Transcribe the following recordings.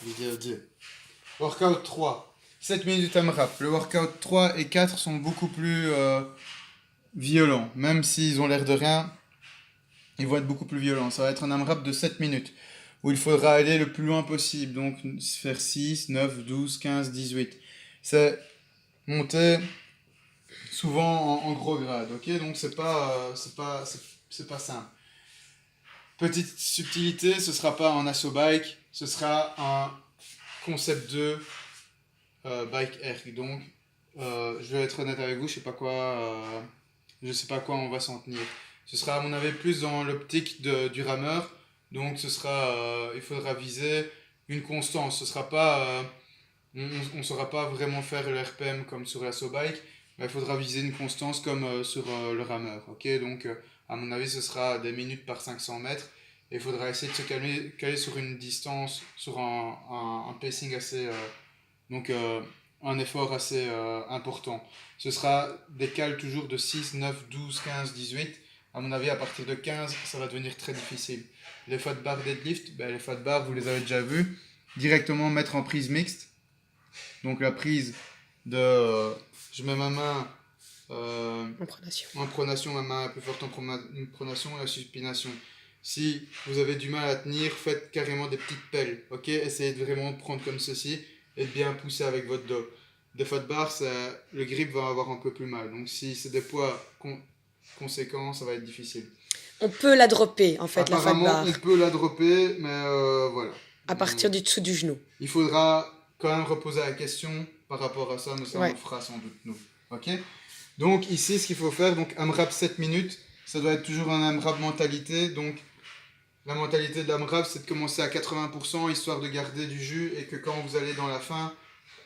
vidéo 2. Workout 3. 7 minutes AMRAP. Le workout 3 et 4 sont beaucoup plus violents. Même s'ils ont l'air de rien, ils vont être beaucoup plus violents. Ça va être un AMRAP de 7 minutes. Où il faudra aller le plus loin possible. Donc faire 6, 9, 12, 15, 18. C'est monter souvent en gros grade. Ok, donc c'est pas simple. Petite subtilité, ce sera pas un assaut bike, ce sera un concept 2 bike air. Donc, je vais être honnête avec vous, je sais pas quoi on va s'en tenir. Ce sera à mon avis plus dans l'optique du rameur. Donc, il faudra viser une constance. Ce sera pas, on saura pas vraiment faire le RPM comme sur l'assaut bike, mais il faudra viser une constance comme sur le rameur. Ok, donc à mon avis, ce sera des minutes par 500 mètres. Et il faudra essayer de se caler sur une distance, sur un pacing assez. Donc un effort assez important. Ce sera des cales toujours de 6, 9, 12, 15, 18. À mon avis, à partir de 15, ça va devenir très difficile. Les fat bar deadlift, les fat bar, vous les avez déjà vus. Directement mettre en prise mixte. Donc la prise de... je mets ma main en pronation, ma main est plus forte en pronation et la supination. Si vous avez du mal à tenir, faites carrément des petites pelles. Ok, essayez de vraiment prendre comme ceci et de bien pousser avec votre dos. Des fat bars, le grip va avoir un peu plus mal. Donc si c'est des poids conséquents, ça va être difficile. On peut la dropper, en fait, la fat Apparemment, bar, on peut la dropper, mais voilà. à partir du dessous du genou. Il faudra quand même reposer la question par rapport à ça, mais ça on Ouais. le fera sans doute nous. Ok. Donc ici, ce qu'il faut faire, donc AMRAP 7 minutes, ça doit être toujours un AMRAP mentalité. Donc la mentalité de l'AMRAP, c'est de commencer à 80%, histoire de garder du jus, et que quand vous allez dans la fin,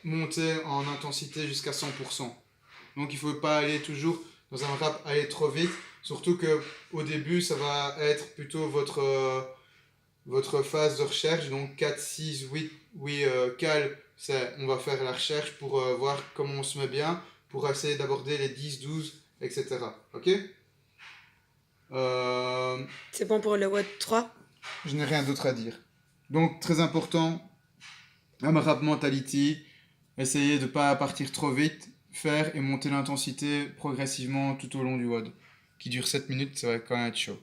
monter en intensité jusqu'à 100%. Donc il ne faut pas aller toujours dans un AMRAP, aller trop vite, surtout qu'au début, ça va être plutôt votre phase de recherche, donc 4, 6, 8, oui, cal, on va faire la recherche pour voir comment on se met bien, pour essayer d'aborder les 10, 12, etc. Ok. C'est bon pour le WOD 3? Je n'ai rien d'autre à dire. Donc très important, AMRAP mentality, essayez de ne pas partir trop vite, faire et monter l'intensité progressivement tout au long du WOD, qui dure 7 minutes, ça va quand même être chaud.